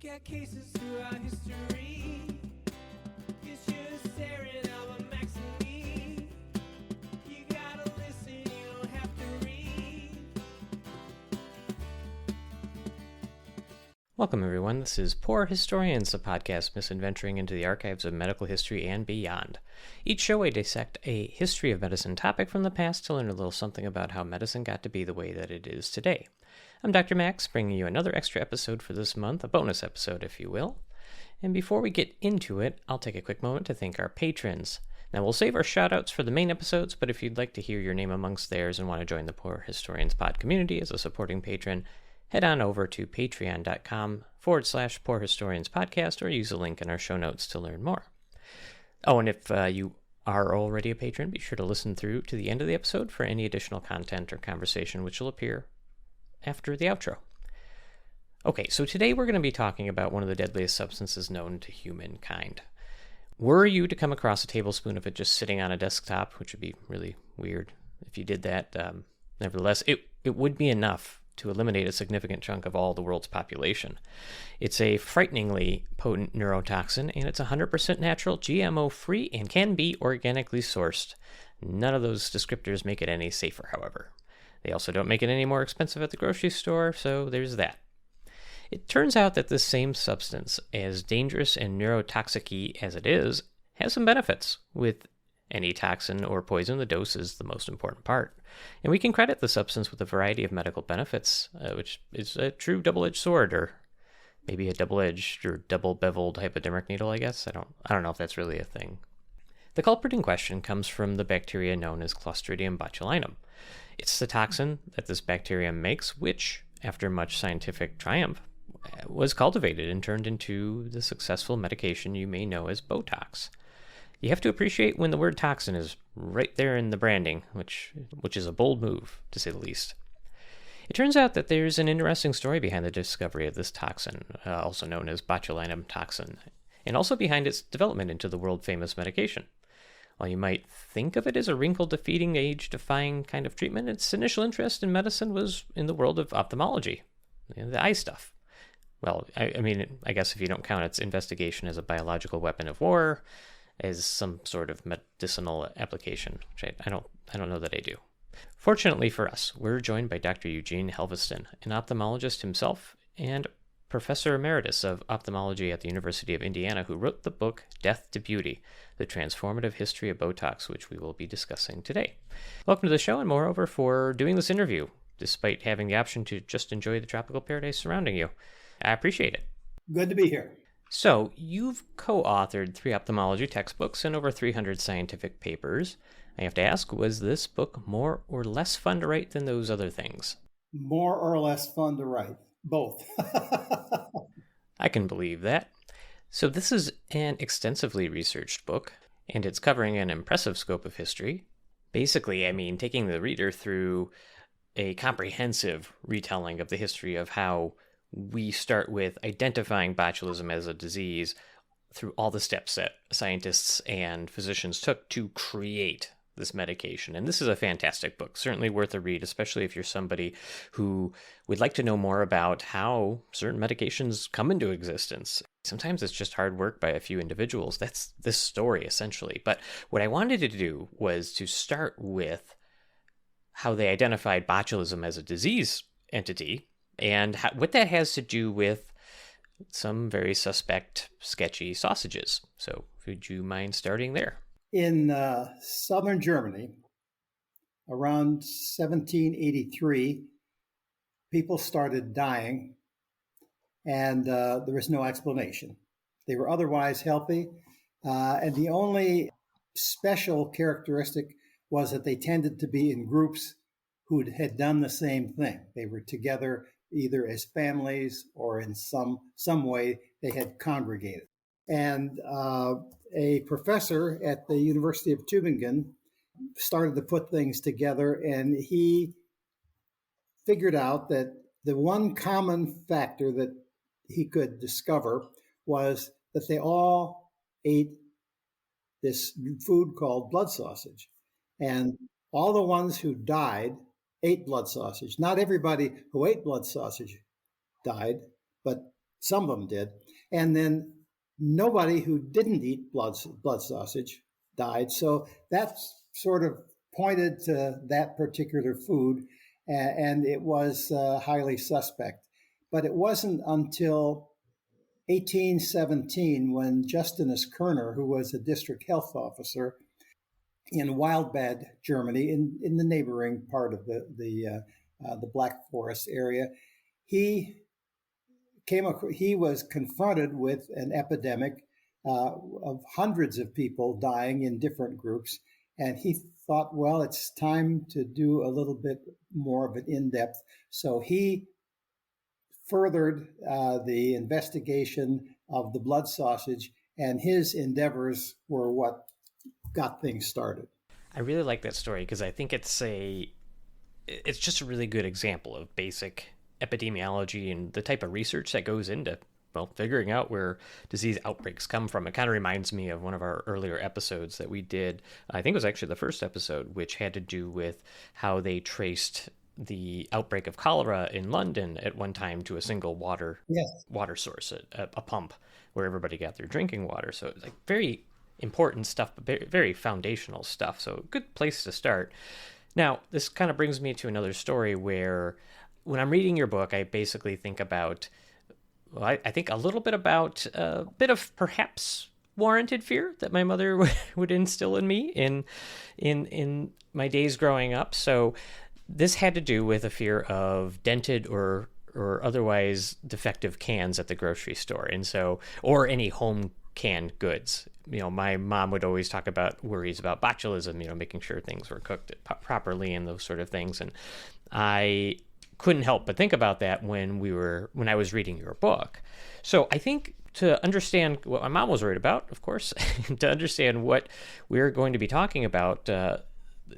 at cases throughout history. You should have stared Alba Max and me. You gotta listen, you don't have to read. Welcome, everyone. This is Poor Historians, a podcast misadventuring into the archives of medical history and beyond. Each show, I dissect a history of medicine topic from the past to learn a little something about how medicine got to be the way that it is today. I'm Dr. Max, bringing you another extra episode for this month, a bonus episode, if you will. And before we get into it, I'll take a quick moment to thank our patrons. Now, we'll save our shout-outs for the main episodes, but if you'd like to hear your name amongst theirs and want to join the Poor Historians pod community as a supporting patron, head on over to patreon.com/Poor Historians Podcast or use the link in our show notes to learn more. Oh, and if you are already a patron, be sure to listen through to the end of the episode for any additional content or conversation which will appear after the outro. Okay, so today we're going to be talking about one of the deadliest substances known to humankind. Were you to come across a tablespoon of it just sitting on a desktop, which would be really weird if you did that, nevertheless, it would be enough to eliminate a significant chunk of all the world's population. It's a frighteningly potent neurotoxin, and it's 100% natural, GMO-free, and can be organically sourced. None of those descriptors make it any safer, however. They also don't make it any more expensive at the grocery store, so there's that. It turns out that this same substance, as dangerous and neurotoxic-y as it is, has some benefits. With any toxin or poison, the dose is the most important part. And we can credit the substance with a variety of medical benefits, which is a true double-edged sword, or maybe a double-edged or double-beveled hypodermic needle, I guess. I don't know if that's really a thing. The culprit in question comes from the bacteria known as Clostridium botulinum. It's the toxin that this bacterium makes, which, after much scientific triumph, was cultivated and turned into the successful medication you may know as Botox. You have to appreciate when the word toxin is right there in the branding, which is a bold move, to say the least. It turns out that there's an interesting story behind the discovery of this toxin, also known as botulinum toxin, and also behind its development into the world-famous medication. While you might think of it as a wrinkle-defeating, age-defying kind of treatment, its initial interest in medicine was in the world of ophthalmology, the eye stuff. Well, I guess if you don't count its investigation as a biological weapon of war, as some sort of medicinal application, which I don't know that I do. Fortunately for us, we're joined by Dr. Eugene Helveston, an ophthalmologist himself and Professor Emeritus of Ophthalmology at the University of Indiana, who wrote the book Death to Beauty, The Transformative History of Botox, which we will be discussing today. Welcome to the show, and moreover, for doing this interview, despite having the option to just enjoy the tropical paradise surrounding you. I appreciate it. Good to be here. So, you've co-authored 3 ophthalmology textbooks and over 300 scientific papers. I have to ask, was this book more or less fun to write than those other things? More or less fun to write. Both. I can believe that. So this is an extensively researched book, and it's covering an impressive scope of history. Basically, taking the reader through a comprehensive retelling of the history of how we start with identifying botulism as a disease through all the steps that scientists and physicians took to create this medication. And this is a fantastic book, certainly worth a read, especially if you're somebody who would like to know more about how certain medications come into existence. Sometimes it's just hard work by a few individuals. That's this story, essentially. But what I wanted to do was to start with how they identified botulism as a disease entity and what that has to do with some very suspect, sketchy sausages. So would you mind starting there? In southern Germany, around 1783, people started dying, and there was no explanation. They were otherwise healthy, and the only special characteristic was that they tended to be in groups who had done the same thing. They were together either as families or in some way they had congregated. And a professor at the University of Tübingen started to put things together, and he figured out that the one common factor that he could discover was that they all ate this food called blood sausage. And all the ones who died ate blood sausage. Not everybody who ate blood sausage died, but Some of them did. And then nobody who didn't eat blood sausage died. So that's sort of pointed to that particular food, and it was highly suspect. But it wasn't until 1817 when Justinus Kerner, who was a district health officer in Wildbad, Germany, in the neighboring part of the Black Forest area, he was confronted with an epidemic of hundreds of people dying in different groups, and he thought, well, it's time to do a little bit more of an in-depth. So he furthered the investigation of the blood sausage, and his endeavors were what got things started. I really like that story because I think it's just a really good example of basic epidemiology and the type of research that goes into, well, figuring out where disease outbreaks come from. It kind of reminds me of one of our earlier episodes that we did. I think it was actually the first episode, which had to do with how they traced the outbreak of cholera in London at one time to a single water source, a pump where everybody got their drinking water. So it's like very important stuff, but very, very foundational stuff. So good place to start. Now, this kind of brings me to another story where when I'm reading your book, I basically think about, well, I think a little bit about a bit of perhaps warranted fear that my mother would instill in me in my days growing up. So this had to do with a fear of dented or otherwise defective cans at the grocery store, and so, or any home canned goods. You know, my mom would always talk about worries about botulism, you know, making sure things were cooked properly and those sort of things. And I couldn't help but think about that when I was reading your book. So I think to understand what my mom was worried about, of course, to understand what we're going to be talking about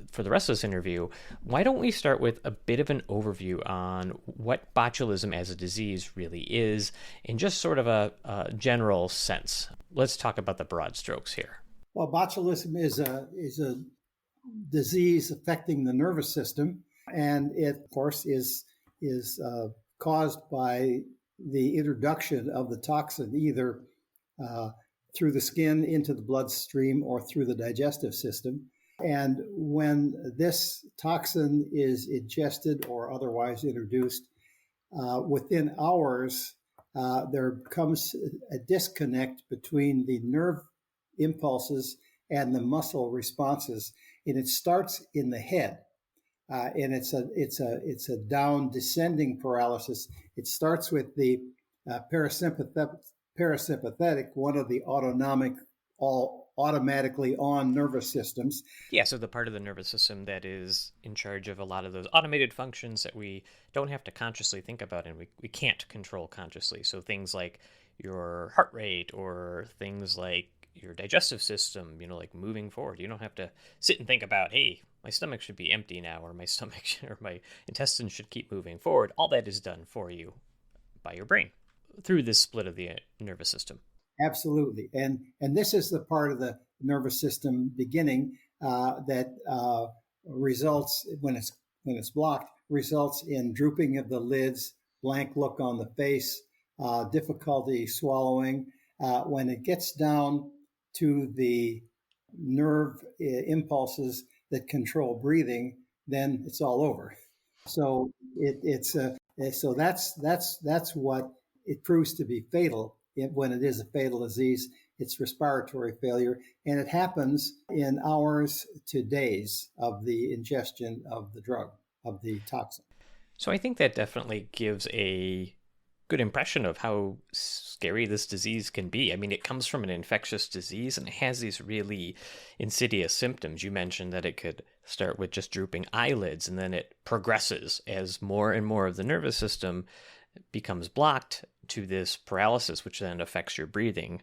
for the rest of this interview, why don't we start with a bit of an overview on what botulism as a disease really is in just sort of a general sense. Let's talk about the broad strokes here. Well, botulism is a disease affecting the nervous system, and it, of course, is caused by the introduction of the toxin either through the skin into the bloodstream or through the digestive system. And when this toxin is ingested or otherwise introduced, within hours, there comes a disconnect between the nerve impulses and the muscle responses, and it starts in the head. And it's a down descending paralysis. It starts with the parasympathetic, one of the automatically on nervous systems. Yeah, so the part of the nervous system that is in charge of a lot of those automated functions that we don't have to consciously think about and we can't control consciously. So things like your heart rate or things like your digestive system, you know, like moving forward. You don't have to sit and think about, hey, my stomach should be empty now, or my stomach or my intestines should keep moving forward. All that is done for you by your brain through this split of the nervous system. Absolutely. And this is the part of the nervous system beginning that results, when it's blocked, results in drooping of the lids, blank look on the face, difficulty swallowing. When it gets down to the nerve impulses that control breathing, then it's all over. So so that's what it proves to be fatal. When it is a fatal disease, it's respiratory failure, and it happens in hours to days of the ingestion of the drug, of the toxin. So I think that definitely gives a good impression of how scary this disease can be. I mean, it comes from an infectious disease and it has these really insidious symptoms. You mentioned that it could start with just drooping eyelids, and then it progresses as more and more of the nervous system becomes blocked to this paralysis, which then affects your breathing,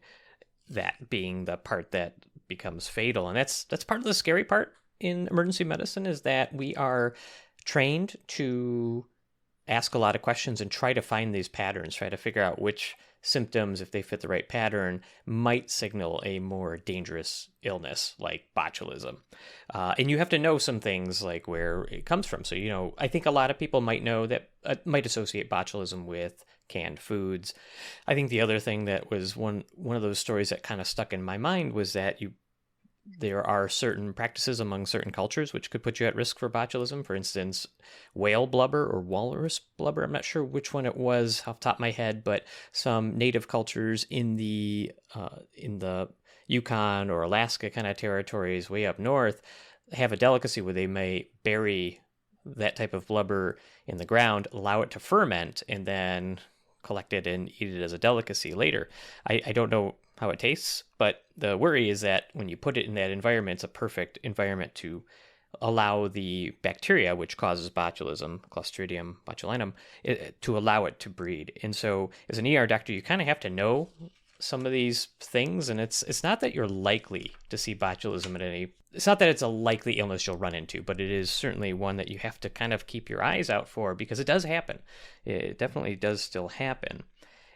that being the part that becomes fatal. And that's part of the scary part in emergency medicine, is that we are trained to ask a lot of questions and try to find these patterns, try to figure out which symptoms, if they fit the right pattern, might signal a more dangerous illness like botulism. And you have to know some things like where it comes from. So, I think a lot of people might know that, might associate botulism with canned foods. I think the other thing that was one of those stories that kind of stuck in my mind was that there are certain practices among certain cultures which could put you at risk for botulism. For instance, whale blubber or walrus blubber. I'm not sure which one it was off the top of my head, but some native cultures in the Yukon or Alaska kind of territories way up north have a delicacy where they may bury that type of blubber in the ground, allow it to ferment, and then collect it and eat it as a delicacy later. I don't know how it tastes, but the worry is that when you put it in that environment, it's a perfect environment to allow the bacteria which causes botulism, Clostridium botulinum, to allow it to breed. And so as an ER doctor, you kind of have to know some of these things, and it's not that you're likely to see botulism it's not that it's a likely illness you'll run into, but it is certainly one that you have to kind of keep your eyes out for, because it does happen. It definitely does still happen.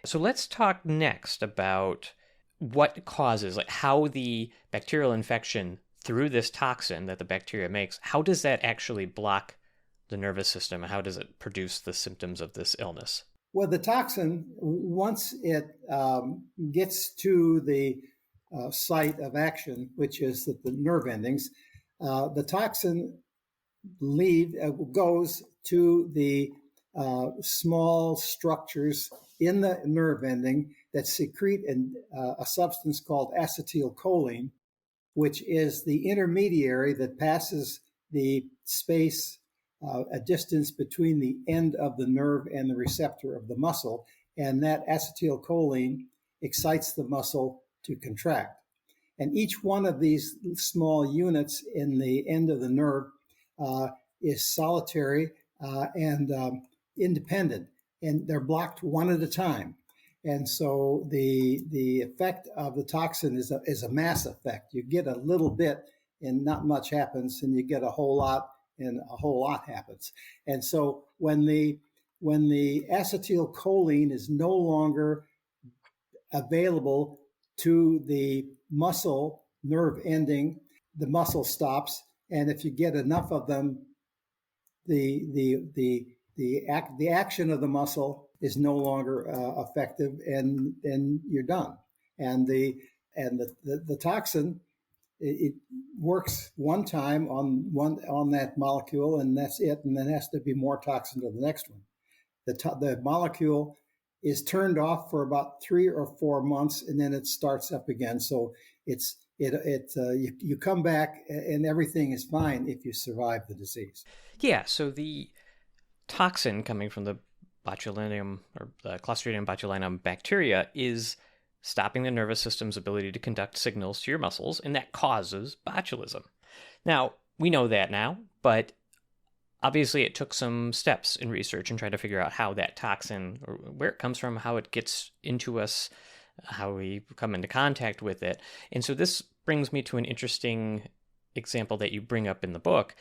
So let's talk next about what causes, like how the bacterial infection through this toxin that the bacteria makes, how does that actually block the nervous system? How does it produce the symptoms of this illness? Well, the toxin, once it gets to the site of action, which is the nerve endings, the toxin goes to the small structures in the nerve ending that secrete a substance called acetylcholine, which is the intermediary that passes the space, a distance between the end of the nerve and the receptor of the muscle. And that acetylcholine excites the muscle to contract. And each one of these small units in the end of the nerve is solitary and independent, and they're blocked one at a time. And so the effect of the toxin is a mass effect. You get a little bit and not much happens, and you get a whole lot and a whole lot happens. And so when the acetylcholine is no longer available to the muscle nerve ending, the muscle stops. And if you get enough of them, the action of the muscle is no longer effective, and you're done. And the toxin, it works one time on that molecule, and that's it. And then has to be more toxin to the next one. The molecule is turned off for about 3 or 4 months, and then it starts up again. So you come back, and everything is fine if you survive the disease. Yeah. So the toxin coming from the botulinum or the Clostridium botulinum bacteria is stopping the nervous system's ability to conduct signals to your muscles, and that causes botulism. Now, we know that now, but obviously it took some steps in research and trying to figure out how that toxin, or where it comes from, how it gets into us, how we come into contact with it. And so this brings me to an interesting example that you bring up in the book.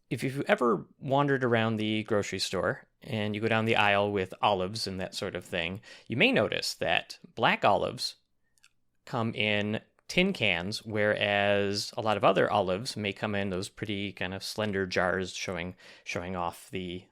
If you've ever wandered around the grocery store and you go down the aisle with olives and that sort of thing, you may notice that black olives come in tin cans, whereas a lot of other olives may come in those pretty kind of slender jars showing off the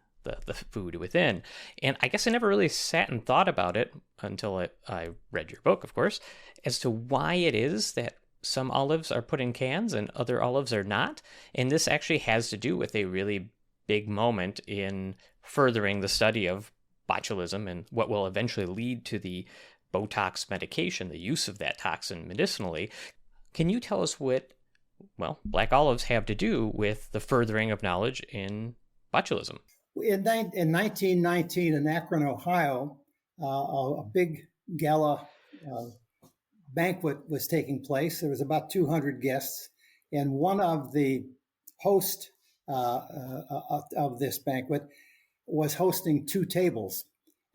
food within. And I guess I never really sat and thought about it until I read your book, of course, as to why it is that some olives are put in cans and other olives are not. And this actually has to do with a really big moment in furthering the study of botulism and what will eventually lead to the Botox medication, the use of that toxin medicinally. Can you tell us what, black olives have to do with the furthering of knowledge in botulism? In 1919, in Akron, Ohio, a big gala banquet was taking place. There was about 200 guests, and one of the hosts of this banquet was hosting 2 tables.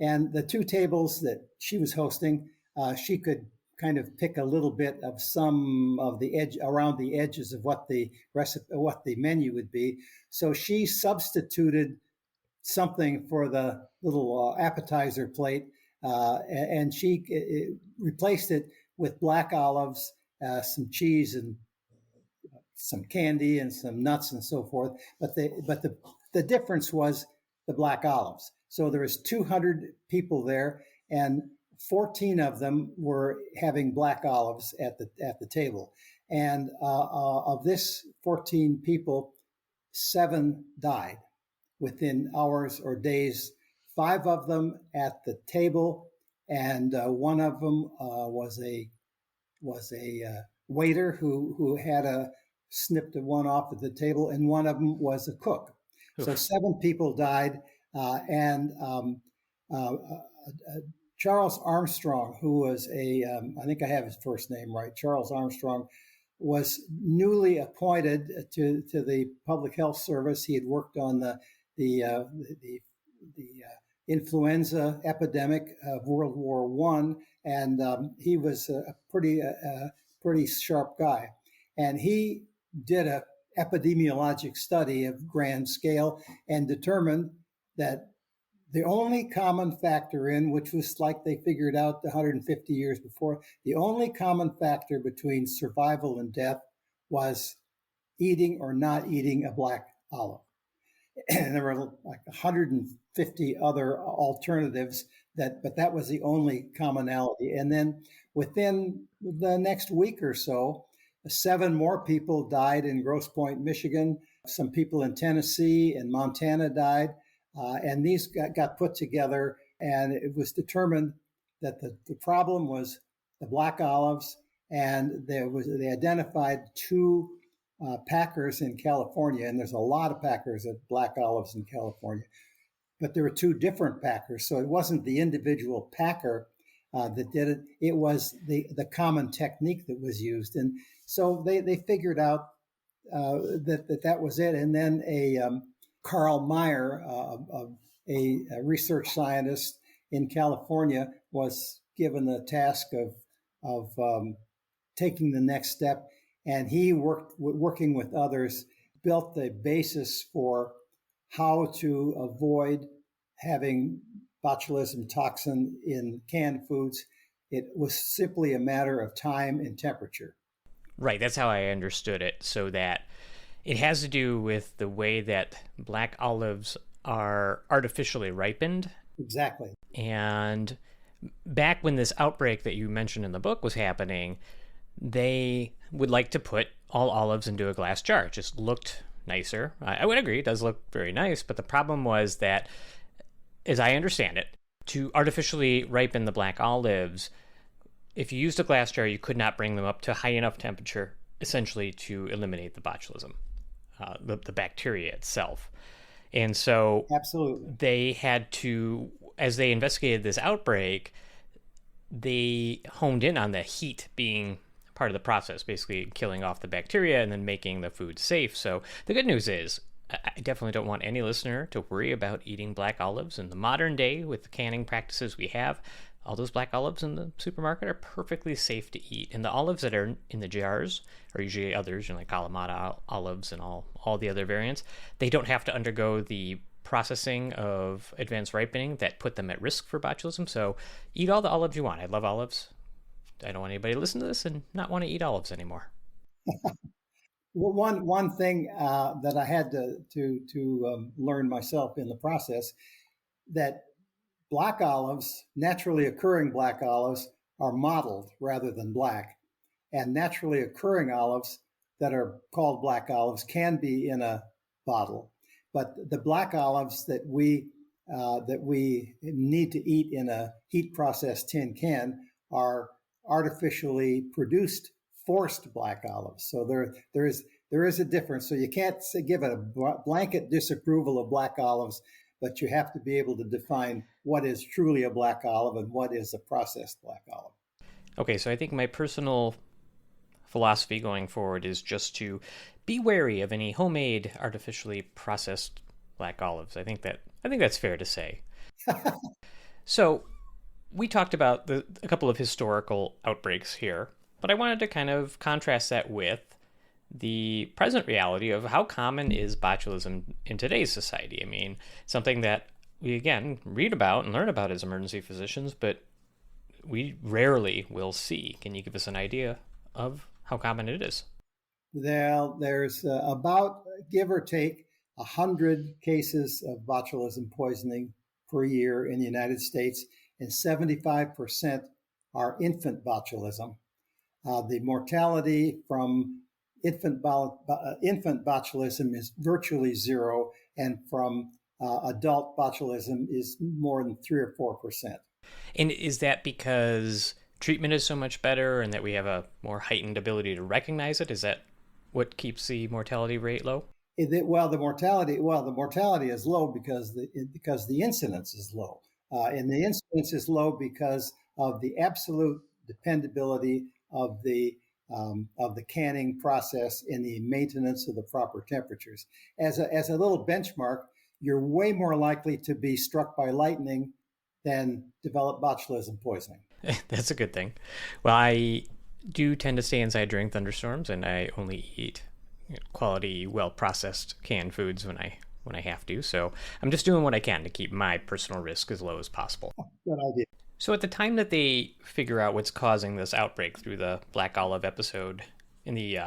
And the 2 tables that she was hosting, she could kind of pick a little bit of some of the edge around the edges of what the recipe, what the menu would be. So she substituted something for the little appetizer plate and she replaced it with black olives, some cheese, and some candy and some nuts and so forth. But the difference was the black olives. So there was 200 people there, and 14 of them were having black olives at the table. And of this 14 people, 7 died within hours or days. 5 of them at the table, and one of them was a waiter who had snipped one off at the table, and one of them was a cook. Oof. So 7 people died, and Charles Armstrong, who was I think I have his first name right, Charles Armstrong, was newly appointed to the Public Health Service. He had worked on the influenza epidemic of World War I, and he was a pretty sharp guy. And he did a epidemiologic study of grand scale and determined that the only common factor which was like they figured out 150 years before, the only common factor between survival and death was eating or not eating a black olive. And there were like 150 other alternatives, but that was the only commonality. And then within the next week or so, 7 more people died in Grosse Pointe, Michigan. Some people in Tennessee and Montana died. And these got put together, and it was determined that the problem was the black olives, and they identified 2 packers in California, and there's a lot of packers of black olives in California, but there were 2 different packers, so it wasn't the individual packer that did it. It was the common technique that was used, and so they figured out that was it. And then Carl Meyer, a research scientist in California, was given the task of taking the next step, and he working with others, built the basis for how to avoid having botulism toxin in canned foods. It was simply a matter of time and temperature. Right, that's how I understood it, so that it has to do with the way that black olives are artificially ripened. Exactly. And back when this outbreak that you mentioned in the book was happening, they would like to put all olives into a glass jar. It just looked nicer. I would agree, it does look very nice, but the problem was that, as I understand it, to artificially ripen the black olives, if you used a glass jar, you could not bring them up to high enough temperature, essentially, to eliminate the botulism, the bacteria itself. And so absolutely, they had to, as they investigated this outbreak, they honed in on the heat being part of the process, basically killing off the bacteria and then making the food safe. So the good news is, I definitely don't want any listener to worry about eating black olives in the modern day with the canning practices we have. All those black olives in the supermarket are perfectly safe to eat. And the olives that are in the jars are usually others, like Kalamata olives and all the other variants. They don't have to undergo the processing of advanced ripening that put them at risk for botulism. So eat all the olives you want. I love olives. I don't want anybody to listen to this and not want to eat olives anymore. Well, one thing that I had to learn myself in the process, that black olives, naturally occurring black olives, are mottled rather than black. And naturally occurring olives that are called black olives can be in a bottle. But the black olives that we need to eat in a heat processed tin can are artificially produced forced black olives. So there is a difference. So you can't give it a blanket disapproval of black olives, but you have to be able to define what is truly a black olive and what is a processed black olive. Okay, so I think my personal philosophy going forward is just to be wary of any homemade, artificially processed black olives. I think that's fair to say. So we talked about a couple of historical outbreaks here, but I wanted to kind of contrast that with the present reality of how common is botulism in today's society. I mean, something that we again read about and learn about as emergency physicians, but we rarely will see. Can you give us an idea of how common it is? There's about, give or take, 100 cases of botulism poisoning per year in the United States, and 75% are infant botulism. The mortality from infant botulism is virtually zero, and from adult botulism is more than 3 or 4%. And is that because treatment is so much better and that we have a more heightened ability to recognize it? Is that what keeps the mortality rate low? The mortality is low because the incidence is low, and the incidence is low because of the absolute dependability of the canning process and the maintenance of the proper temperatures. As a little benchmark, you're way more likely to be struck by lightning than develop botulism poisoning. That's a good thing. Well, I do tend to stay inside during thunderstorms, and I only eat quality, well-processed canned foods when I have to. So I'm just doing what I can to keep my personal risk as low as possible. Good idea. So at the time that they figure out what's causing this outbreak through the Black Olive episode in the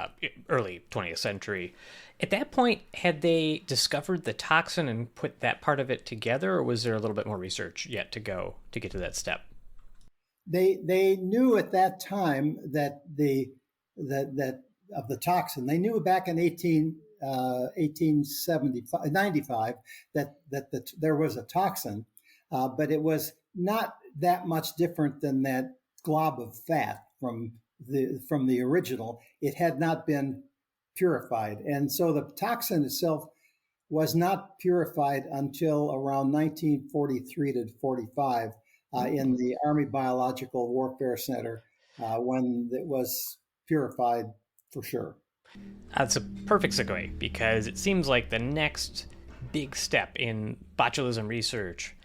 early 20th century, at that point, had they discovered the toxin and put that part of it together, or was there a little bit more research yet to go to get to that step? They knew at that time that of the toxin. They knew back in 1895 that there was a toxin, but it was not that much different than that glob of fat from the original. It had not been purified, and so the toxin itself was not purified until around 1943 to 45 in the Army Biological Warfare Center, when it was purified for sure. That's a perfect segue, because it seems like the next big step in botulism research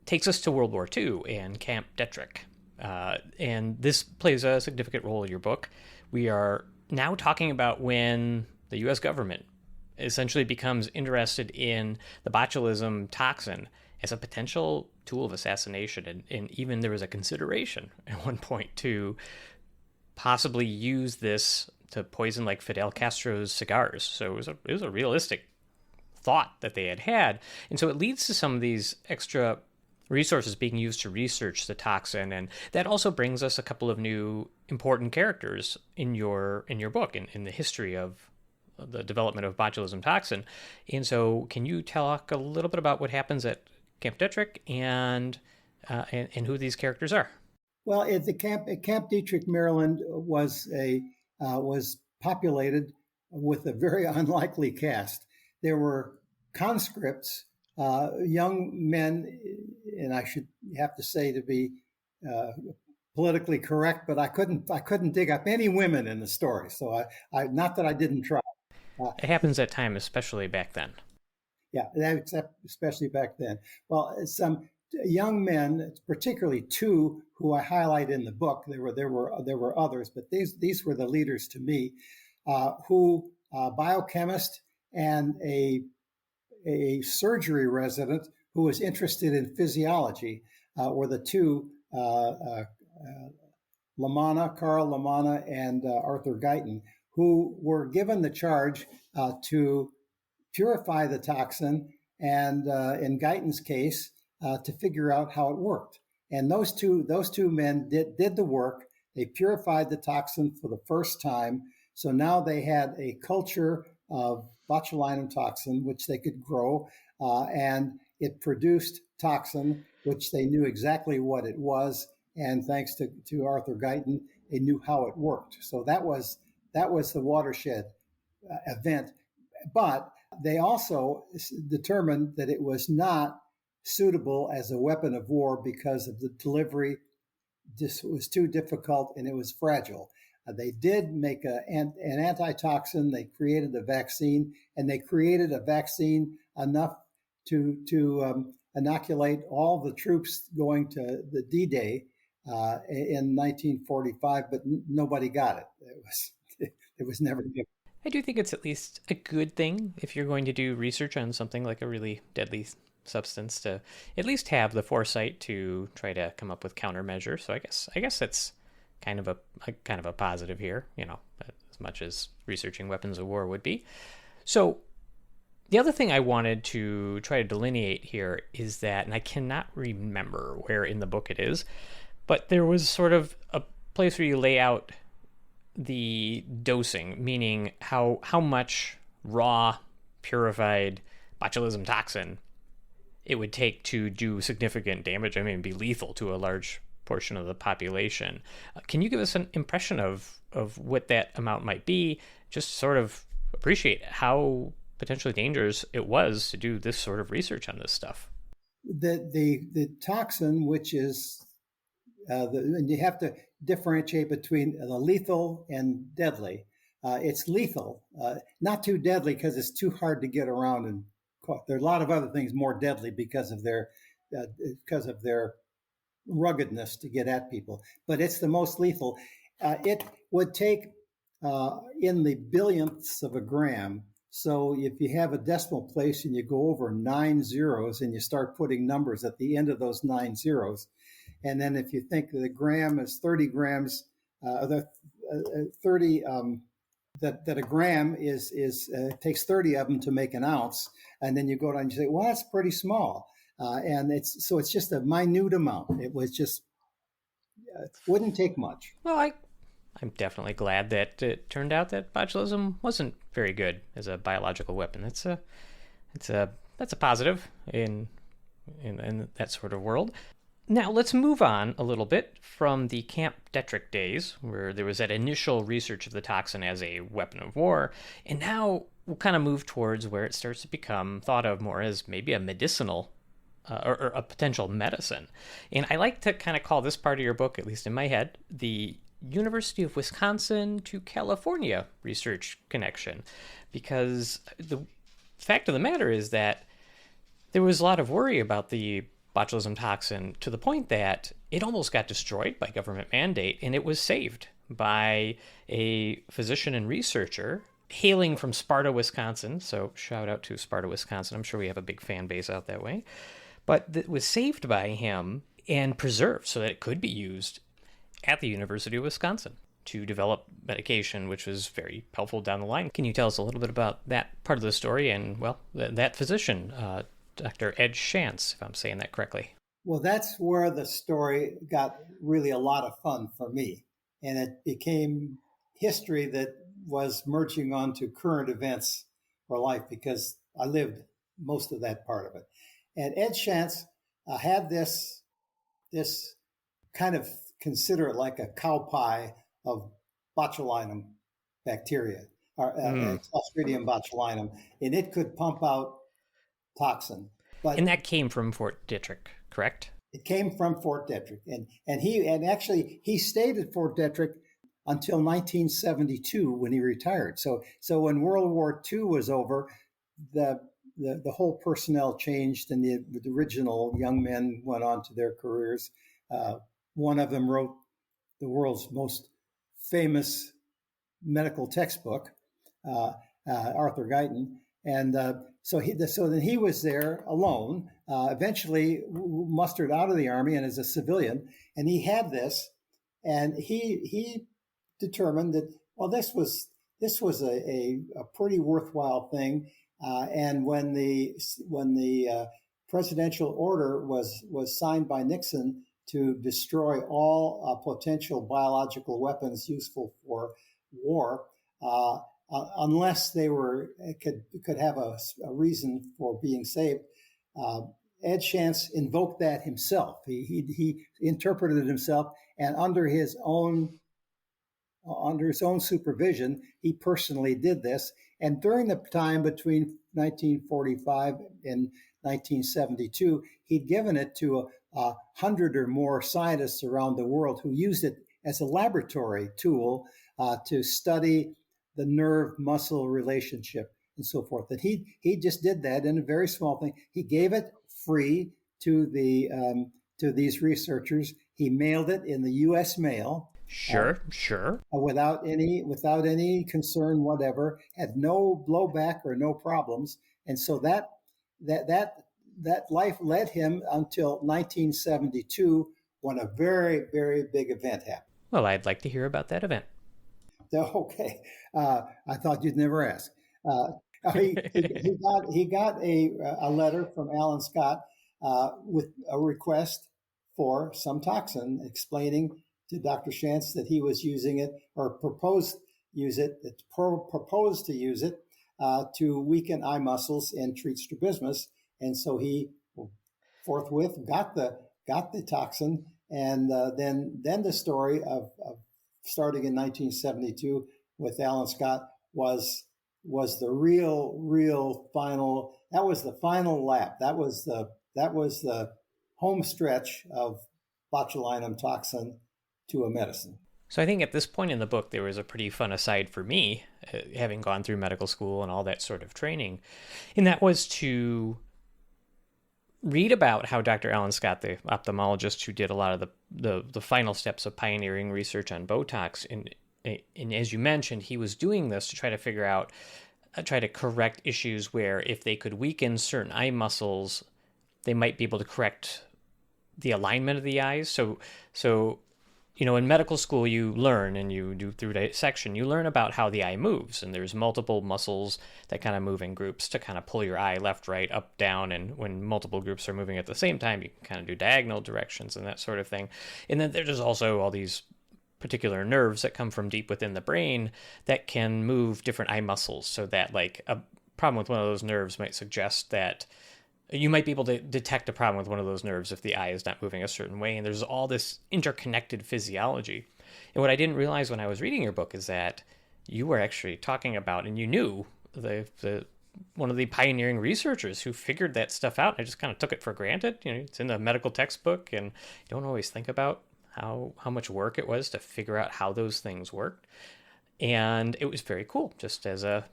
takes us to World War II and Camp Detrick. And this plays a significant role in your book. We are now talking about when the U.S. government essentially becomes interested in the botulism toxin as a potential tool of assassination. And even there was a consideration at one point to possibly use this to poison like Fidel Castro's cigars. So it was a realistic thought that they had. And so it leads to some of these extra resources being used to research the toxin. And that also brings us a couple of new important characters in your book, in the history of the development of botulism toxin. And so can you talk a little bit about what happens at Camp Detrick and who these characters are? Well, at Camp Detrick, Maryland was populated with a very unlikely cast. There were conscripts, young men, and I should have to say, to be politically correct, but I couldn't dig up any women in the story. So I not that I didn't try. It happens at time, especially back then. Yeah, especially back then. Well, some young men, particularly two who I highlight in the book. There were others, but these were the leaders to me. Who biochemist and a surgery resident who was interested in physiology were the two, Carl Lamanna and Arthur Guyton, who were given the charge to purify the toxin and, in Guyton's case, to figure out how it worked. And those two men did the work. They purified the toxin for the first time. So now they had a culture of botulinum toxin, which they could grow, and it produced toxin, which they knew exactly what it was. And thanks to Arthur Guyton, they knew how it worked. So that was the watershed event. But they also determined that it was not suitable as a weapon of war because of the delivery. This was too difficult and it was fragile. They did make an antitoxin. They created a vaccine, and they created a vaccine enough to inoculate all the troops going to the D-Day in 1945, but nobody got it. It was never given. I do think it's at least a good thing if you're going to do research on something like a really deadly substance to at least have the foresight to try to come up with countermeasures. So I guess that's kind of a positive here, as much as researching weapons of war would be. So the other thing I wanted to try to delineate here is that, and I cannot remember where in the book it is, but there was sort of a place where you lay out the dosing, meaning how much raw, purified botulism toxin it would take to do significant damage. I mean, be lethal to a large portion of the population. Can you give us an impression of what that amount might be? Just sort of appreciate how potentially dangerous it was to do this sort of research on this stuff. The toxin, which is and you have to differentiate between the lethal and deadly. It's lethal, not too deadly because it's too hard to get around, and there are a lot of other things more deadly because of their ruggedness to get at people. But it's the most lethal. It would take in the billionths of a gram. So if you have a decimal place and you go over 9 zeros and you start putting numbers at the end of those 9 zeros, and then if you think that a gram is 30 grams, that a gram is takes 30 of them to make an ounce, and then you go down and you say, well, that's pretty small, and it's just a minute amount. It was just wouldn't take much. Well, I'm definitely glad that it turned out that botulism wasn't very good as a biological weapon. That's a positive in that sort of world. Now let's move on a little bit from the Camp Detrick days, where there was that initial research of the toxin as a weapon of war, and now we'll kind of move towards where it starts to become thought of more as maybe a medicinal or a potential medicine. And I like to kind of call this part of your book, at least in my head, the University of Wisconsin to California research connection, because the fact of the matter is that there was a lot of worry about the botulism toxin to the point that it almost got destroyed by government mandate, and it was saved by a physician and researcher hailing from Sparta, Wisconsin. So shout out to Sparta, Wisconsin. I'm sure we have a big fan base out that way. But it was saved by him and preserved so that it could be used at the University of Wisconsin to develop medication, which was very helpful down the line. Can you tell us a little bit about that part of the story and, well, that physician, Dr. Ed Shantz, if I'm saying that correctly? Well, that's where the story got really a lot of fun for me. And it became history that was merging onto current events for life because I lived most of that part of it. And Ed Shantz had this kind of, consider it like a cow pie of botulinum bacteria, or Clostridium botulinum, and it could pump out toxin. And that came from Fort Detrick, correct? It came from Fort Detrick, and he stayed at Fort Detrick until 1972 when he retired. So when World War II was over, the whole personnel changed, and the original young men went on to their careers. One of them wrote the world's most famous medical textbook, Arthur Guyton, and so then he was there alone. Eventually mustered out of the army and as a civilian, and he had this, and he determined that this was a pretty worthwhile thing. And when the presidential order was signed by Nixon to destroy all potential biological weapons useful for war, unless they could have a reason for being saved. Ed Shantz invoked that himself. He interpreted it himself, and under his own supervision, he personally did this. And during the time between 1945 and 1972, he'd given it to 100 or more scientists around the world who used it as a laboratory tool to study the nerve-muscle relationship and so forth. And he just did that in a very small thing. He gave it free to these researchers. He mailed it in the U.S. mail. Sure. without any concern whatever, had no blowback or no problems, and so that life led him until 1972, when a very, very big event happened. Well, I'd like to hear about that event. Okay, I thought you'd never ask. He got a letter from Alan Scott with a request for some toxin, explaining to Dr. Shantz that he was using it, or proposed to use it to weaken eye muscles and treat strabismus. And so he forthwith got the toxin, and then the story of starting in 1972 with Alan Scott was the real final. That was the final lap. That was the home stretch of botulinum toxin to a medicine. So I think at this point in the book, there was a pretty fun aside for me, having gone through medical school and all that sort of training, and that was to read about how Dr. Alan Scott, the ophthalmologist who did a lot of the final steps of pioneering research on Botox, and as you mentioned, he was doing this to try to figure out, try to correct issues where if they could weaken certain eye muscles, they might be able to correct the alignment of the eyes. So in medical school, you learn, and you do through dissection, you learn about how the eye moves, and there's multiple muscles that kind of move in groups to kind of pull your eye left, right, up, down, and when multiple groups are moving at the same time, you can kind of do diagonal directions and that sort of thing. And then there's also all these particular nerves that come from deep within the brain that can move different eye muscles, so that like a problem with one of those nerves might suggest that you might be able to detect a problem with one of those nerves if the eye is not moving a certain way. And there's all this interconnected physiology. And what I didn't realize when I was reading your book is that you were actually talking about, and you knew the one of the pioneering researchers who figured that stuff out. I just kind of took it for granted. It's in the medical textbook, and you don't always think about how much work it was to figure out how those things worked. And it was very cool, just as a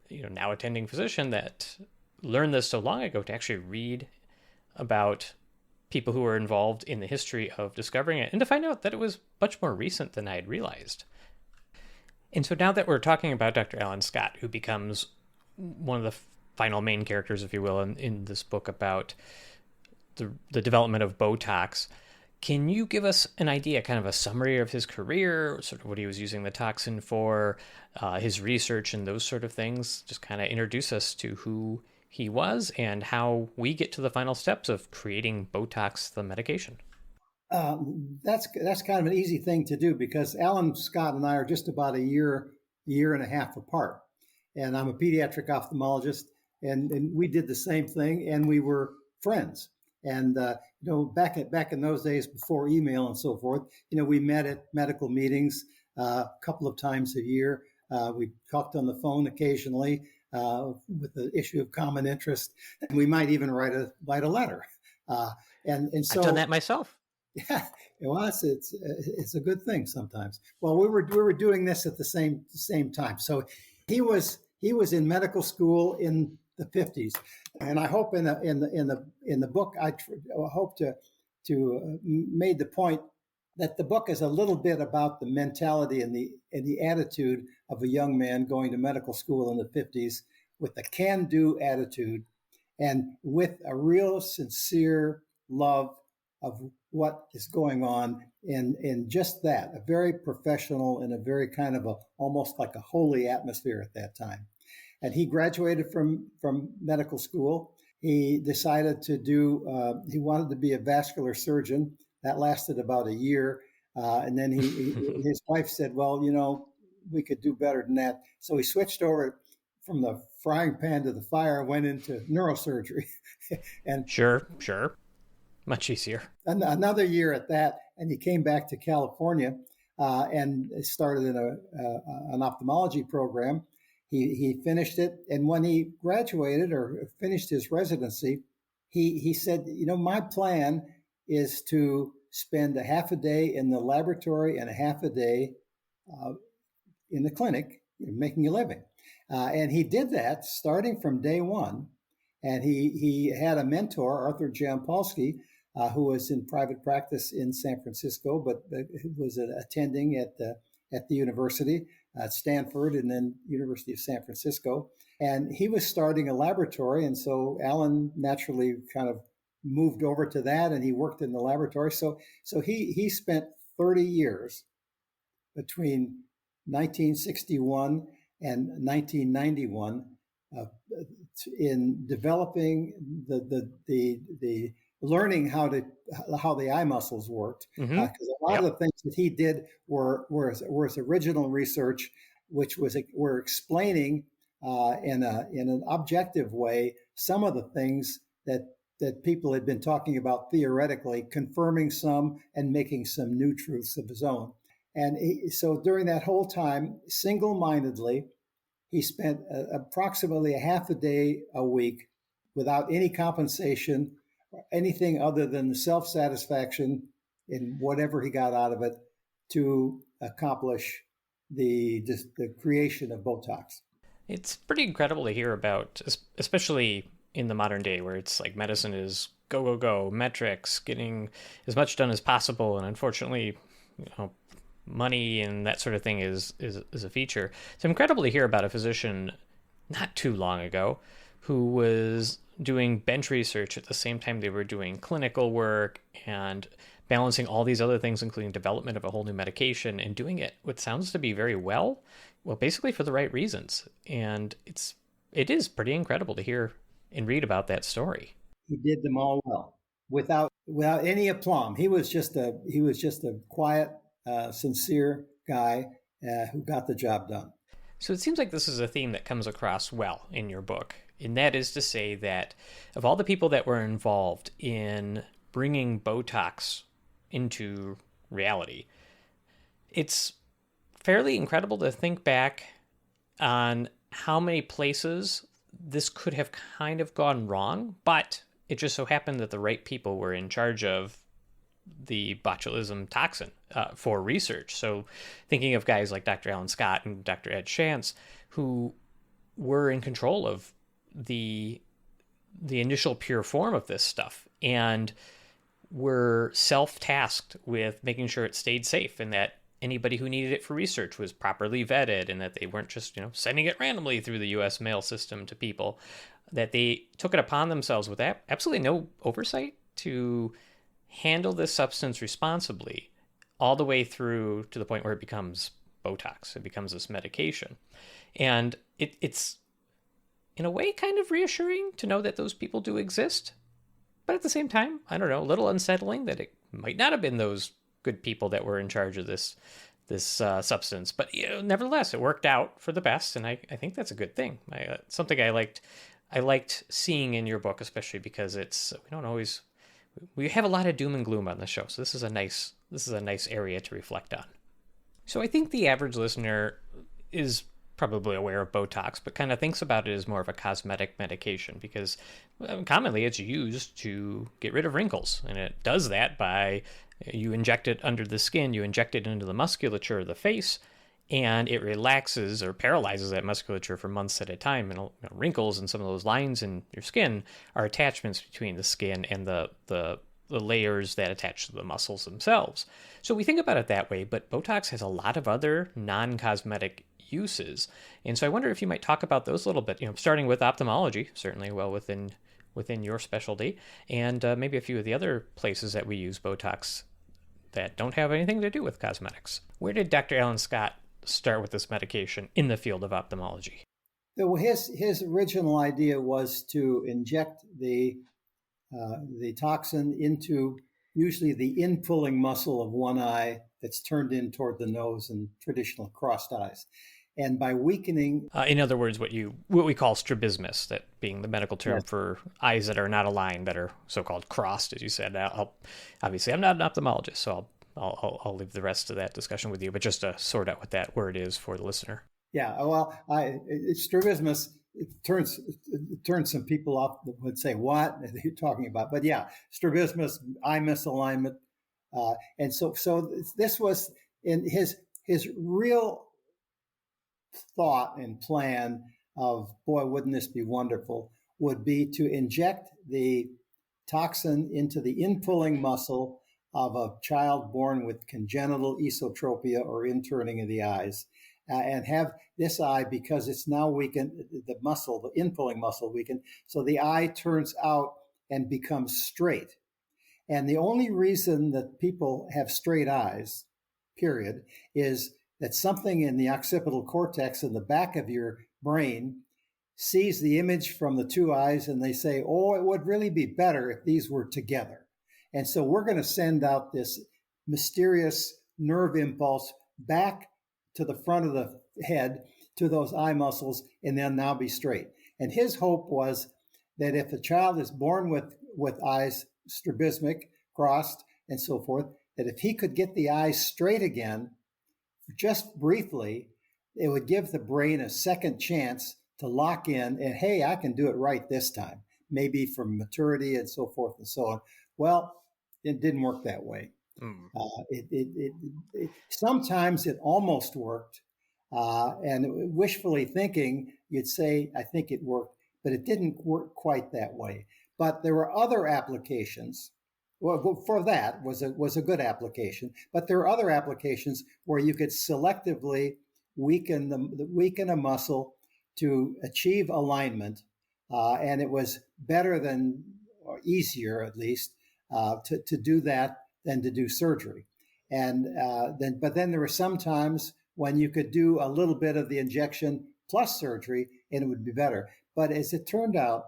now attending physician that learned this so long ago, to actually read about people who were involved in the history of discovering it, and to find out that it was much more recent than I had realized. And so now that we're talking about Dr. Alan Scott, who becomes one of the final main characters, if you will, in this book about the development of Botox, can you give us an idea, kind of a summary of his career, sort of what he was using the toxin for, his research and those sort of things? Just kind of introduce us to who he was and how we get to the final steps of creating Botox, the medication. That's kind of an easy thing to do, because Alan Scott and I are just about a year and a half apart. And I'm a pediatric ophthalmologist, and we did the same thing, and we were friends. And back in those days, before email and so forth, we met at medical meetings a couple of times a year. We talked on the phone occasionally with the issue of common interest, and we might even write a letter. And so I've done that myself. Yeah, well, it's a good thing sometimes. Well, we were doing this at the same time. So he was in medical school in the 50s, and I hope in the book I hope to made the point that the book is a little bit about the mentality and the attitude of a young man going to medical school in the 50s with a can-do attitude and with a real sincere love of what is going on in just that, a very professional and a very kind of almost like a holy atmosphere at that time. And he graduated from medical school. He decided to he wanted to be a vascular surgeon. That lasted about a year. And then his wife said, well, we could do better than that. So he switched over from the frying pan to the fire and went into neurosurgery. And Sure. Much easier. Another year at that, and he came back to California and started in an ophthalmology program. He finished it, and when he graduated or finished his residency, he said, my plan is to spend a half a day in the laboratory and a half a day in the clinic, making a living. And he did that starting from day one. And he had a mentor, Arthur Jampolsky, who was in private practice in San Francisco, but was attending at the university at Stanford and then University of San Francisco. And he was starting a laboratory. And so Alan naturally kind of moved over to that, and he worked in the laboratory. So he spent 30 years between 1961 and 1991 in developing the learning how the eye muscles worked. Because a lot of the things that he did were his original research, which were explaining in an objective way some of the things that people had been talking about theoretically, confirming some and making some new truths of his own. And so during that whole time, single-mindedly, he spent approximately a half a day a week without any compensation or anything other than the self-satisfaction in whatever he got out of it to accomplish the creation of Botox. It's pretty incredible to hear about, especially in the modern day where it's like medicine is go, go, go, metrics, getting as much done as possible. And unfortunately, money and that sort of thing is a feature. It's incredible to hear about a physician not too long ago who was doing bench research at the same time they were doing clinical work and balancing all these other things, including development of a whole new medication, and doing it what sounds to be very well, basically for the right reasons. And it is pretty incredible to hear and read about that story. He did them all well, without any aplomb. He was just a quiet, sincere guy who got the job done. So it seems like this is a theme that comes across well in your book, and that is to say that of all the people that were involved in bringing Botox into reality, it's fairly incredible to think back on how many places this could have kind of gone wrong, but it just so happened that the right people were in charge of the botulism toxin for research. So thinking of guys like Dr. Alan Scott and Dr. Ed Shantz, who were in control of the initial pure form of this stuff and were self-tasked with making sure it stayed safe and that anybody who needed it for research was properly vetted and that they weren't just, sending it randomly through the U.S. mail system to people, that they took it upon themselves with absolutely no oversight to handle this substance responsibly all the way through to the point where it becomes Botox. It becomes this medication. And it's in a way kind of reassuring to know that those people do exist. But at the same time, I don't know, a little unsettling that it might not have been those good people that were in charge of this substance. But nevertheless, it worked out for the best. And I think that's a good thing. Something I liked seeing in your book, especially because we have a lot of doom and gloom on the show. So this is a nice area to reflect on. So I think the average listener is probably aware of Botox, but kind of thinks about it as more of a cosmetic medication because commonly it's used to get rid of wrinkles. And it does that by you inject it under the skin, you inject it into the musculature of the face, and it relaxes or paralyzes that musculature for months at a time. And wrinkles and some of those lines in your skin are attachments between the skin and the layers that attach to the muscles themselves. So we think about it that way, but Botox has a lot of other non-cosmetic uses. And so I wonder if you might talk about those a little bit, starting with ophthalmology, certainly well within your specialty, and maybe a few of the other places that we use Botox that don't have anything to do with cosmetics. Where did Dr. Alan Scott start with this medication in the field of ophthalmology? So his original idea was to inject the toxin into usually the inpulling muscle of one eye that's turned in toward the nose and traditional crossed eyes. And by weakening... in other words, what we call strabismus, that being the medical term Yes. for eyes that are not aligned, that are so-called crossed, as you said. Obviously, I'm not an ophthalmologist, so I'll leave the rest of that discussion with you, but just to sort out what that word is for the listener. Yeah, well, strabismus, it turns some people off that would say, what are you talking about? But yeah, strabismus, eye misalignment. And so this was in his real thought and plan of, boy, wouldn't this be wonderful, would be to inject the toxin into the inpulling muscle of a child born with congenital esotropia or inturning of the eyes, and have this eye, because it's now weakened, the muscle, the inpulling muscle weakened, so the eye turns out and becomes straight. And the only reason that people have straight eyes, period, is that something in the occipital cortex in the back of your brain sees the image from the two eyes and they say, oh, it would really be better if these were together. And so we're going to send out this mysterious nerve impulse back to the front of the head to those eye muscles, and they'll now be straight. And his hope was that if a child is born with eyes strabismic, crossed, and so forth, that if he could get the eyes straight again, just briefly, it would give the brain a second chance to lock in and, hey, I can do it right this time, maybe from maturity and so forth and so on. Well, it didn't work that way. Sometimes it almost worked, and wishfully thinking, you'd say, I think it worked, but it didn't work quite that way. But there were other applications. Well, for that was a good application, but there are other applications where you could selectively weaken a muscle to achieve alignment, and it was better than, or easier at least, to do that than to do surgery. And but then there were some times when you could do a little bit of the injection plus surgery, and it would be better. But as it turned out,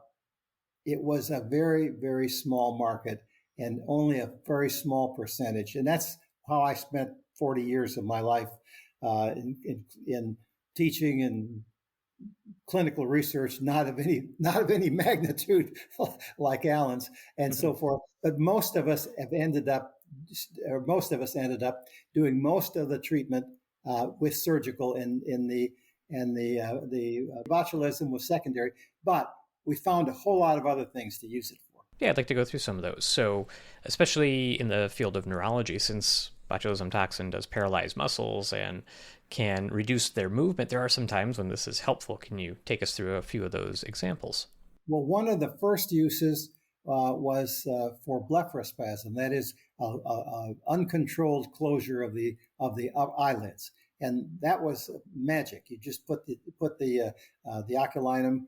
it was a very, very small market and only a very small percentage. And that's how I spent 40 years of my life in teaching and clinical research, not of any magnitude like Alan's and so forth. But most of us ended up doing most of the treatment with surgical, the botulism was secondary, but we found a whole lot of other things to use it for. Yeah, I'd like to go through some of those. So, especially in the field of neurology, since botulism toxin does paralyze muscles and can reduce their movement, there are some times when this is helpful. Can you take us through a few of those examples? Well, one of the first uses was for blepharospasm, that is, uncontrolled closure of the eyelids, and that was magic. You just put the oculinum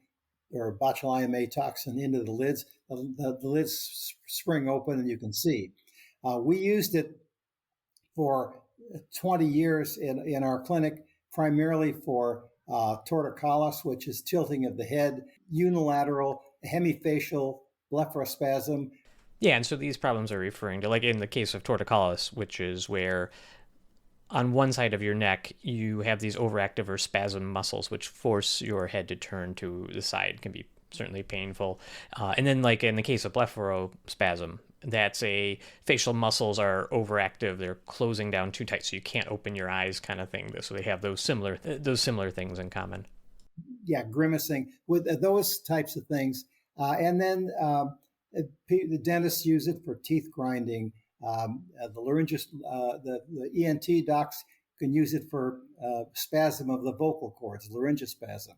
or botulinum A toxin into the lids. The lids spring open and you can see. We used it for 20 years in our clinic, primarily for torticollis, which is tilting of the head, unilateral hemifacial blepharospasm. Yeah, and so these problems are referring to, like in the case of torticollis, which is where on one side of your neck, you have these overactive or spasm muscles, which force your head to turn to the side. It can be certainly painful. And then like in the case of blepharospasm, that's a facial muscles are overactive. They're closing down too tight, so you can't open your eyes kind of thing. So they have those similar things in common. Yeah, grimacing with those types of things. And then the dentists use it for teeth grinding. The laryngist, the ENT docs can use it for spasm of the vocal cords, laryngospasm.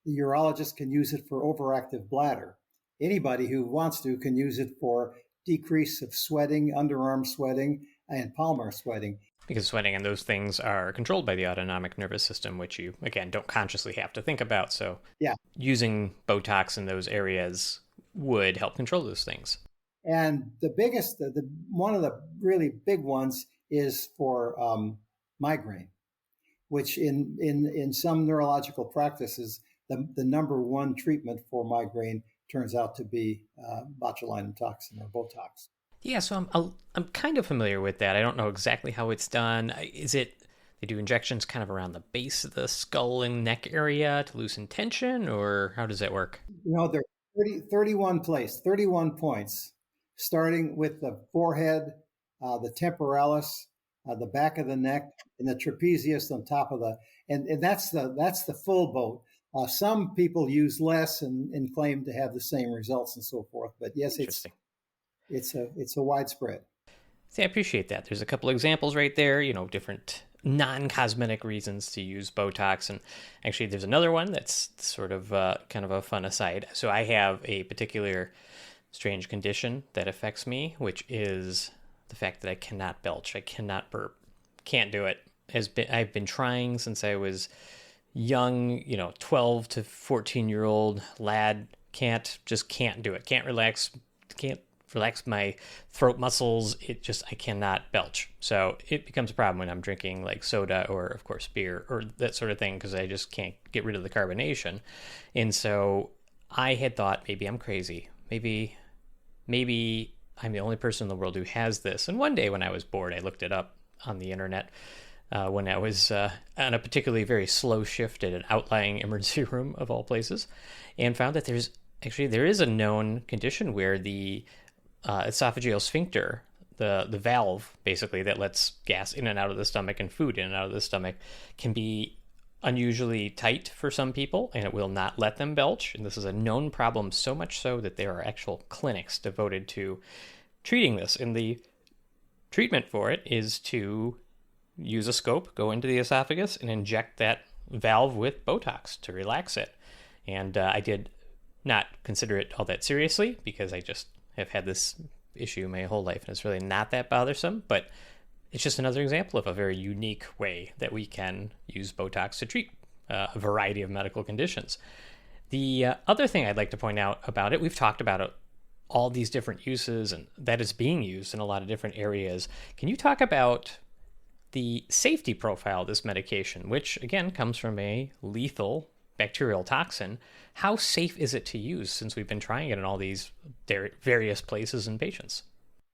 The urologist can use it for overactive bladder. Anybody who wants to can use it for decrease of sweating, underarm sweating, and palmar sweating. Because sweating and those things are controlled by the autonomic nervous system, which you, again, don't consciously have to think about. So yeah, using Botox in those areas would help control those things. And the biggest, one of the really big ones is for migraine, which in some neurological practices, the number one treatment for migraine turns out to be botulinum toxin or Botox. Yeah, so I'm kind of familiar with that. I don't know exactly how it's done. Is it they do injections kind of around the base of the skull and neck area to loosen tension, or how does that work? You know, there are 31 points, starting with the forehead, the temporalis, the back of the neck, and the trapezius on top of and that's the full boat. Some people use less and claim to have the same results and so forth. But yes, it's a widespread. See, I appreciate that. There's a couple examples right there, different non-cosmetic reasons to use Botox. And actually, there's another one that's sort of kind of a fun aside. So I have a particular strange condition that affects me, which is the fact that I cannot belch. I cannot burp. Can't do it. I've been trying since I was young, 12 to 14-year-old lad. Can't do it. Can't relax my throat muscles. I cannot belch. So it becomes a problem when I'm drinking like soda or, of course, beer or that sort of thing, because I just can't get rid of the carbonation. And so I had thought maybe I'm crazy. Maybe I'm the only person in the world who has this. And one day when I was bored, I looked it up on the internet when I was on a particularly very slow shift at an outlying emergency room of all places, and found that there is a known condition where the esophageal sphincter, the valve basically that lets gas in and out of the stomach and food in and out of the stomach, can be unusually tight for some people, and it will not let them belch. And this is a known problem, so much so that there are actual clinics devoted to treating this. And the treatment for it is to use a scope, go into the esophagus, and inject that valve with Botox to relax it. And I did not consider it all that seriously, because I just have had this issue my whole life, and it's really not that bothersome. But it's just another example of a very unique way that we can use Botox to treat a variety of medical conditions. The other thing I'd like to point out about it, we've talked about it, all these different uses, and that it's being used in a lot of different areas. Can you talk about the safety profile of this medication, which again comes from a lethal bacterial toxin? How safe is it to use, since we've been trying it in all these various places and patients?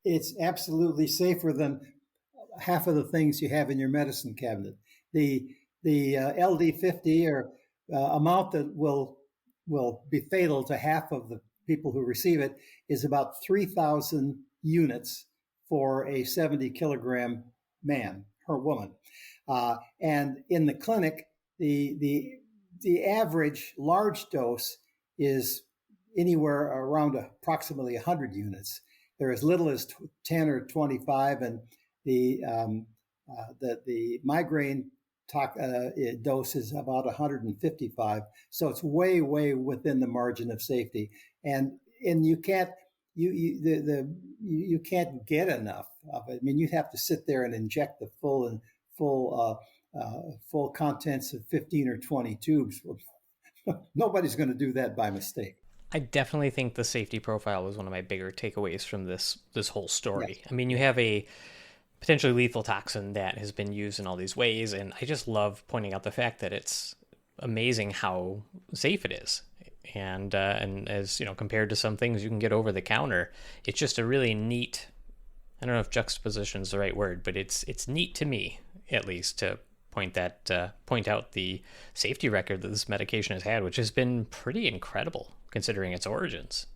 It's absolutely safer than half of the things you have in your medicine cabinet. The LD50, or amount that will be fatal to half of the people who receive it, is about 3,000 units for a 70 kilogram man or woman. And in the clinic, the average large dose is anywhere around approximately 100 units. They're as little as 10 or 25, and the migraine dose is about 155. So it's way within the margin of safety, and you can't you can't get enough of it. I mean, you have to sit there and inject the full contents of 15 or 20 tubes. Nobody's going to do that by mistake. I definitely think the safety profile was one of my bigger takeaways from this whole story. Yes. I mean, you have a potentially lethal toxin that has been used in all these ways, and I just love pointing out the fact that it's amazing how safe it is. And as compared to some things you can get over the counter, it's just a really neat, I don't know if juxtaposition is the right word, but it's neat to me, at least, to point out the safety record that this medication has had, which has been pretty incredible considering its origins.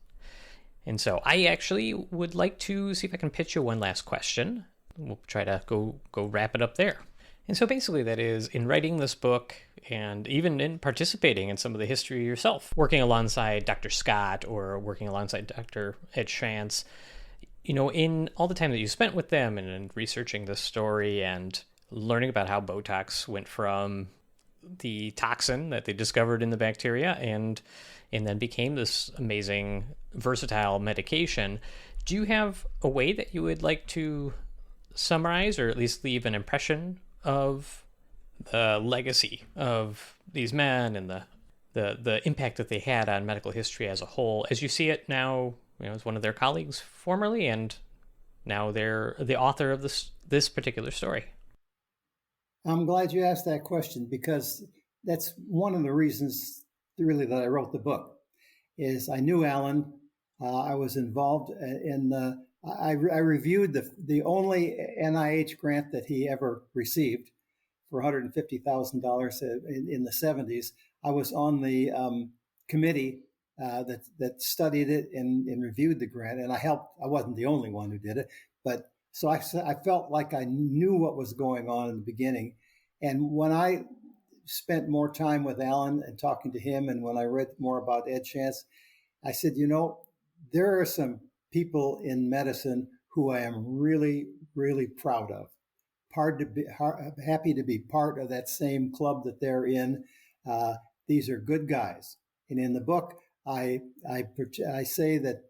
And so I actually would like to see if I can pitch you one last question. We'll try to go wrap it up there. And so basically that is, in writing this book and even in participating in some of the history yourself, working alongside Dr. Scott or working alongside Dr. Ed Shantz, in all the time that you spent with them and in researching this story and learning about how Botox went from the toxin that they discovered in the bacteria and then became this amazing versatile medication, do you have a way that you would like to summarize or at least leave an impression of the legacy of these men and the impact that they had on medical history as a whole, as you see it now, as one of their colleagues formerly, and now they're the author of this particular story? I'm glad you asked that question, because that's one of the reasons really that I wrote the book. Is I knew Alan. I was involved I reviewed the only NIH grant that he ever received for $150,000 in the 70s. I was on the committee that studied it and reviewed the grant, and I helped. I wasn't the only one who did it, but so I felt like I knew what was going on in the beginning. And when I spent more time with Alan and talking to him, and when I read more about Ed Shantz, I said, there are some people in medicine who I am really, really proud of. Happy to be part of that same club that they're in. These are good guys. And in the book, I say that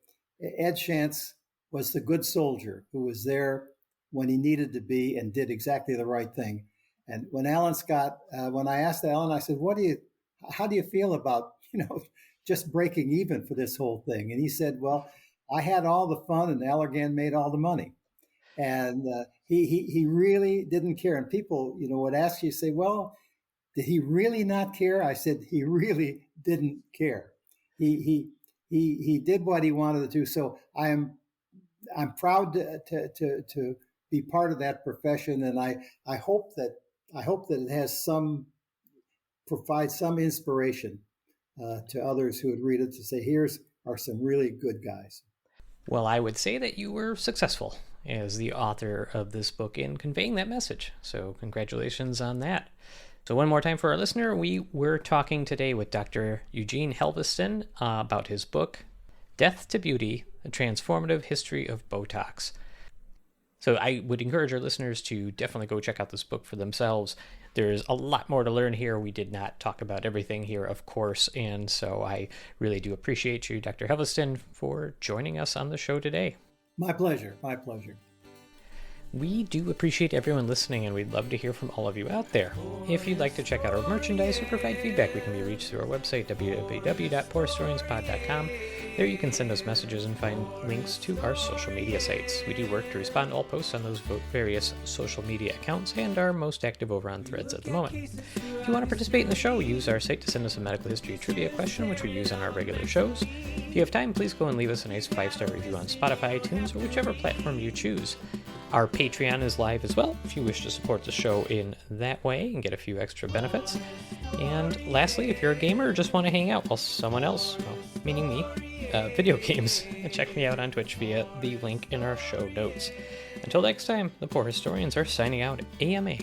Ed Chance was the good soldier who was there when he needed to be and did exactly the right thing. And when Alan Scott, when I asked Alan, I said, how do you feel about, just breaking even for this whole thing? And he said, well, I had all the fun and Allergan made all the money. And he really didn't care. And people, would ask you, say, well, did he really not care? I said, he really didn't care. He did what he wanted to do. So I'm proud to be part of that profession, and I hope that it has provides some inspiration to others who would read it, to say, here's are some really good guys. Well, I would say that you were successful as the author of this book in conveying that message. So congratulations on that. So one more time for our listener, we were talking today with Dr. Eugene Helveston about his book, Death to Beauty, A Transformative History of Botox. So I would encourage our listeners to definitely go check out this book for themselves. There's a lot more to learn here. We did not talk about everything here, of course, and so I really do appreciate you, Dr. Helveston, for joining us on the show today. My pleasure. My pleasure. We do appreciate everyone listening, and we'd love to hear from all of you out there. If you'd like to check out our merchandise or provide feedback, we can be reached through our website, www.poorhistorianspod.com. There you can send us messages and find links to our social media sites. We do work to respond to all posts on those various social media accounts and are most active over on Threads at the moment. If you want to participate in the show, use our site to send us a medical history trivia question, which we use on our regular shows. If you have time, please go and leave us a nice 5-star review on Spotify, iTunes, or whichever platform you choose. Our Patreon is live as well, if you wish to support the show in that way and get a few extra benefits. And lastly, if you're a gamer or just want to hang out while someone else, well, meaning me, video games, check me out on Twitch via the link in our show notes. Until next time, the Poor Historians are signing out. AMA.